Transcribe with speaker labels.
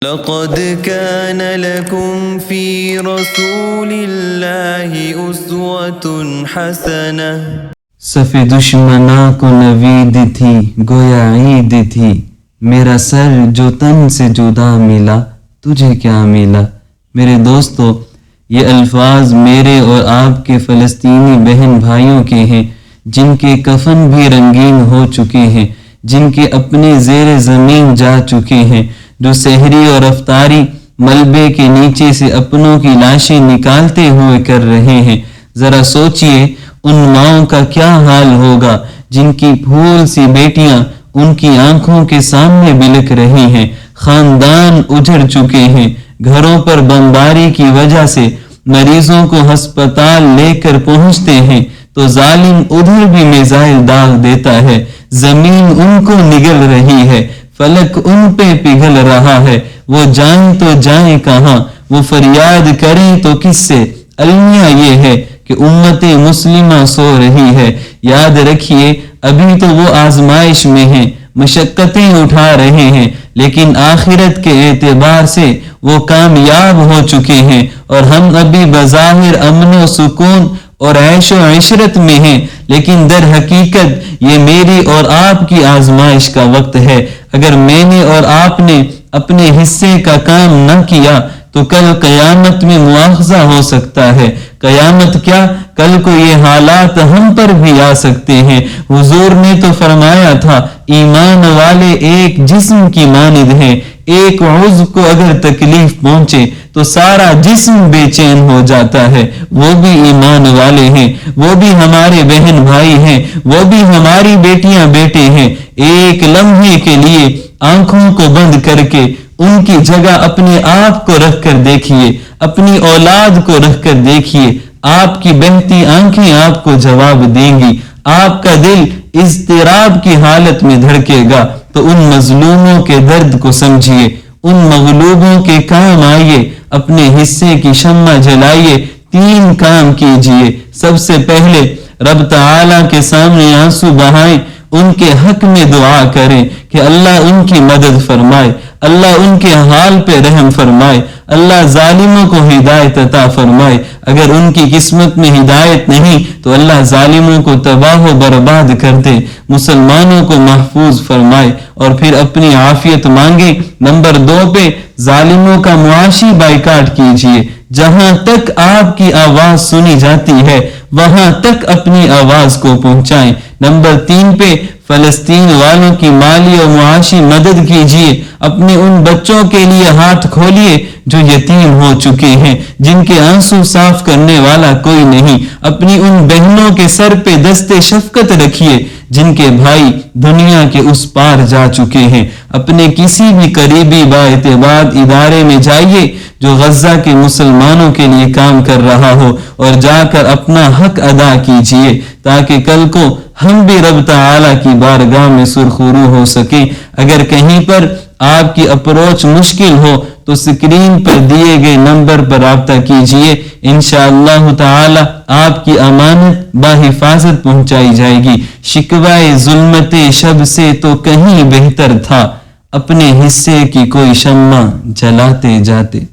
Speaker 1: لقد كان لكم في رسول الله أسوة حسنة۔
Speaker 2: صف دشمناں کو نوید تھی گویا عید تھی، میرا سر جو تن سے جدا ملا تجھے کیا ملا۔ میرے دوستو، یہ الفاظ میرے اور آپ کے فلسطینی بہن بھائیوں کے ہیں، جن کے کفن بھی رنگین ہو چکے ہیں، جن کے اپنے زیر زمین جا چکے ہیں، جو سحری اور افطاری ملبے کے نیچے سے اپنوں کی لاشیں نکالتے ہوئے کر رہے ہیں۔ ذرا سوچئے ان ماؤں کا کیا حال ہوگا جن کی پھول سی بیٹیاں ان کی آنکھوں کے سامنے بلک رہی ہیں۔ خاندان اجڑ چکے ہیں، گھروں پر بمباری کی وجہ سے مریضوں کو ہسپتال لے کر پہنچتے ہیں تو ظالم ادھر بھی میزائل داغ دیتا ہے، زمین ان کو نگل رہی ہے، فلک ان پہ پگھل رہا ہے، وہ جائیں تو جائیں کہاں، وہ فریاد کریں تو کس سے۔ المیہ یہ ہے کہ امت مسلمہ سو رہی ہے۔ یاد رکھیے ابھی تو وہ آزمائش میں ہیں، مشقتیں اٹھا رہے ہیں، لیکن آخرت کے اعتبار سے وہ کامیاب ہو چکے ہیں، اور ہم ابھی بظاہر امن و سکون اور عیش و عشرت میں ہیں، لیکن در حقیقت یہ میری اور آپ کی آزمائش کا وقت ہے۔ اگر میں نے اور آپ نے اپنے حصے کا کام نہ کیا تو کل قیامت میں مواخذہ ہو سکتا ہے۔ قیامت کیا، کل کو یہ حالات ہم پر بھی آ سکتے ہیں۔ حضور نے تو فرمایا تھا، ایمان والے ایک جسم کی مانند ہیں، ایک عضو کو اگر تکلیف پہنچے تو سارا جسم بے چین ہو جاتا ہے۔ وہ بھی ایمان والے ہیں، وہ بھی ہمارے بہن بھائی ہیں، وہ بھی ہماری بیٹیاں بیٹے ہیں۔ ایک لمحے کے لیے آنکھوں کو بند کر کے ان کی جگہ اپنے آپ کو رکھ کر دیکھیے، اپنی اولاد کو رکھ کر دیکھیے، آپ کی بہتی آنکھیں آپ کو جواب دیں گی، آپ کا دل اضطراب کی حالت میں دھڑکے گا۔ تو ان مظلوموں کے درد کو سمجھیے، ان مغلوبوں کے کام آئیے، اپنے حصے کی شمع جلائیے۔ 3 کام کیجئے۔ سب سے پہلے رب تعالیٰ کے سامنے آنسو بہائیں، ان کے حق میں دعا کریں کہ اللہ ان کی مدد فرمائے، اللہ ان کے حال پہ رحم فرمائے، اللہ ظالموں کو ہدایت عطا فرمائے۔ اگر ان کی قسمت میں ہدایت نہیں تو اللہ ظالموں کو تباہ و برباد کر دے، مسلمانوں کو محفوظ فرمائے، اور پھر اپنی عافیت مانگے۔ نمبر 2 پہ ظالموں کا معاشی بائیکاٹ کیجئے۔ جہاں تک آپ کی آواز سنی جاتی ہے وہاں تک اپنی آواز کو پہنچائیں۔ نمبر 3 پہ فلسطین والوں کی مالی اور معاشی مدد کیجئے۔ اپنے ان بچوں کے لیے ہاتھ کھولیے جو یتیم ہو چکے ہیں، جن کے آنسو صاف کرنے والا کوئی نہیں۔ اپنی ان بہنوں کے سر پہ دست شفقت رکھیے جن کے بھائی دنیا کے اس پار جا چکے ہیں۔ اپنے کسی بھی قریبی باعتبار ادارے میں جائیے جو غزہ کے مسلمانوں کے لیے کام کر رہا ہو، اور جا کر اپنا حق ادا کیجئے تاکہ کل کو ہم بھی رب تعالیٰ کی بارگاہ میں سرخرو ہو سکیں۔ اگر کہیں پر آپ کی اپروچ مشکل ہو تو سکرین پر دیے گئے نمبر پر رابطہ کیجئے، انشاءاللہ تعالی آپ کی امانت بحفاظت پہنچائی جائے گی۔ شکوائے ظلمت شب سے تو کہیں بہتر تھا، اپنے حصے کی کوئی شمع جلاتے جاتے۔